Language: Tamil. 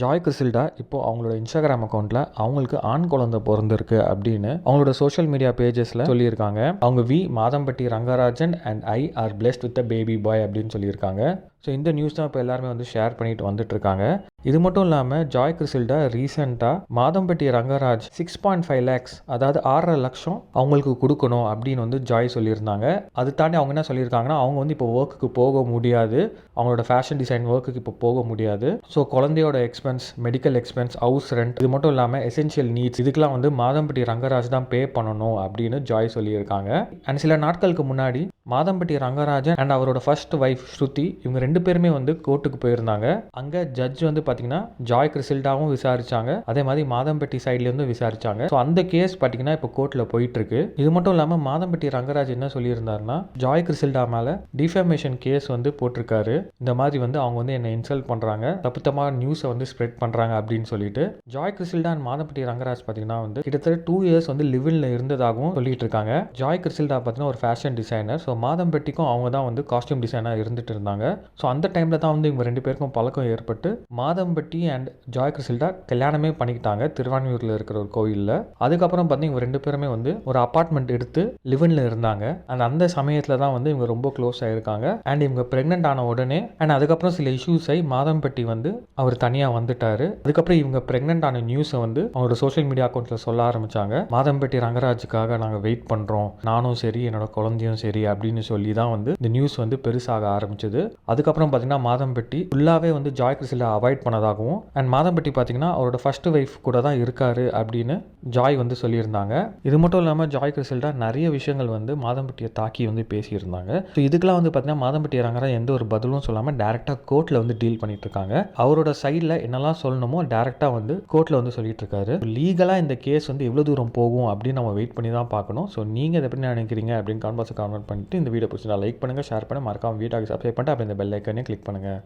ஜாய் கிறிசில்டா இப்போ அவங்களோட இன்ஸ்டாகிராம் அக்கௌண்ட்டில் அவங்களுக்கு ஆண் குழந்தை பிறந்திருக்கு அப்படின்னு அவங்களோட சோஷியல் மீடியா பேஜஸில் சொல்லியிருக்காங்க. அவங்க Madhampatty Rangarajan and I are blessed with a baby boy அப்படின்னு சொல்லியிருக்காங்க. ஸோ இந்த நியூஸ் தான் இப்போ எல்லாருமே வந்து ஷேர் பண்ணிட்டு வந்துட்டுருக்காங்க. இது மட்டும் இல்லாமல் ஜாய் கிறிசில்டா ரீசெண்டாக மாதம்பட்டி ரங்கராஜ் 6.5 lakhs அதாவது 6.5 லட்சம் அவங்களுக்கு கொடுக்கணும் அப்படின்னு வந்து ஜாய் சொல்லியிருந்தாங்க. அது தாண்டி அவங்க என்ன சொல்லியிருக்காங்கன்னா, அவங்க வந்து இப்போ ஒர்க்குக்கு போக முடியாது, அவங்களோட ஃபேஷன் டிசைன் ஒர்க்குக்கு இப்போ போக முடியாது. ஸோ குழந்தையோட expense, medical expense, house rent, இது மட்டும் இல்லாமல் எசென்ஷியல் நீட்ஸ் இதுக்கெல்லாம் வந்து மாதம்பட்டி ரங்கராஜ் தான் பே பண்ணணும் அப்படின்னு ஜாய் சொல்லியிருக்காங்க. அண்ட் சில நாட்களுக்கு முன்னாடி மாதம்பட்டி ரங்கராஜன் அண்ட் அவரோட ஃபர்ஸ்ட் ஒய்ஃப் ஸ்ருதி இவங்க 2 பேருமே வந்து கோர்ட்டுக்கு போயிருந்தாங்க. அங்கே ஜட்ஜ் வந்து பார்த்தீங்கன்னா ஜாய் கிறிசில்டாவும் விசாரிச்சாங்க, அதே மாதிரி மாதம்பட்டி சைட்லேருந்து விசாரிச்சாங்க. ஸோ அந்த கேஸ் பார்த்தீங்கன்னா இப்போ கோர்ட்டில் போயிட்டு இருக்கு. இது மட்டும் இல்லாமல் மாதம்பட்டி ரங்கராஜ் என்ன சொல்லியிருந்தாருன்னா, ஜாய் கிறிசில்டா மேலே டிஃபேமேஷன் கேஸ் வந்து போட்டிருக்காரு. இந்த மாதிரி வந்து அவங்க வந்து என்னை இன்சல்ட் பண்ணுறாங்க, தப்புத்தமாக நியூஸை வந்து ஸ்ப்ரெட் பண்ணுறாங்க அப்படின்னு சொல்லிட்டு ஜாய் கிறிசில்டா அண்ட் மாதம்பட்டி ரங்கராஜ் பார்த்தீங்கன்னா வந்து கிட்டத்தட்ட 2 years வந்து லிவின்ல இருந்ததாகவும் சொல்லிட்டு இருக்காங்க. ஜாய் கிறிசில்டா பார்த்தீங்கன்னா ஒரு ஃபேஷன் டிசைனர். ஸோ மாதம்பட்டிக்கும் அவங்க தான் வந்து காஸ்டியூம் டிசைனாக இருந்துட்டு இருந்தாங்க. ஸோ அந்த டைமில் தான் வந்து இவங்க 2 பேருக்கும் பழக்கம் ஏற்பட்டு மாதம்பட்டி அண்ட் ஜாய் கிறிசில்டா கல்யாணமே பண்ணிக்கிட்டாங்க திருவான்மியூரில் இருக்கிற ஒரு கோயிலில். அதுக்கப்புறம் பார்த்தீங்கன்னா இவங்க 2 பேருமே வந்து ஒரு அப்பார்ட்மெண்ட் எடுத்து லிவின்ல இருந்தாங்க. அண்ட் அந்த சமயத்தில் தான் வந்து இவங்க ரொம்ப க்ளோஸ் ஆகிருக்காங்க. அண்ட் இவங்க ப்ரெக்னென்ட் ஆன உடனே அண்ட் அதுக்கப்புறம் சில இஷ்யூஸ் ஆகி மாதம்பட்டி வந்து அவர் தனியாக வந்துட்டாரு. அதுக்கப்புறம் இவங்க ப்ரெக்னென்ட் ஆன நியூஸை வந்து அவங்களோட சோஷியல் மீடியா அக்கௌண்ட்டில் சொல்ல ஆரம்பிச்சாங்க. மாதம்பட்டி ரங்கராஜுக்காக நாங்கள் வெயிட் பண்ணுறோம், நானும் சரி என்னோட குழந்தையும் சரி அப்படின்னு சொல்லி தான் வந்து இந்த நியூஸ் வந்து பெருசாக ஆரம்பிச்சது. அதுக்கப்புறம் பார்த்தீங்கன்னா மாதம்பட்டி ஃபுல்லாகவே வந்து ஜாய் கிறிசில்டா அவாய்ட் பண்ணதாகவும் அண்ட் மாதம்பட்டி பார்த்தீங்கன்னா அவரோட ஃபர்ஸ்ட் ஒய்ஃப் கூட தான் இருக்காரு அப்படின்னு ஜாய் வந்து சொல்லியிருந்தாங்க. இது மட்டும் இல்லாமல் ஜாய் கிறிசில்டா நிறைய விஷயங்கள் வந்து மாதம்பட்டியை தாக்கி வந்து பேசியிருந்தாங்க. ஸோ இதுக்கெல்லாம் வந்து பார்த்தீங்கன்னா மாதம்பட்டி ரங்கராஜ் எந்த ஒரு பதிலும் சொல்லாமல் டேரெக்டாக கோர்ட்டில் வந்து டீல் பண்ணிட்டு இருக்காங்க. அவரோட சைடில் என்னெல்லாம் சொல்லணுமோ டேரெக்டாக வந்து கோர்ட்டில் வந்து சொல்லிட்டு இருக்காரு. லீகலாக இந்த கேஸ் வந்து எவ்வளோ தூரம் போகும் அப்படின்னு நம்ம வெயிட் பண்ணி தான் பார்க்கணும். ஸோ நீங்கள் இதை எப்படி நினைக்கிறீங்க அப்படின்னு கான்வர்ஸ் கமெண்ட் பண்ணிட்டு இந்த வீடியோ பிடிச்சி லைக் பண்ணுங்கள், ஷேர் பண்ண மறக்காம வீடியோக்கு சப்ஸ்கிரைப் பண்ணிட்டு அப்படி இந்த பெல் ஐக்கனையும் கிளிக் பண்ணுங்கள்.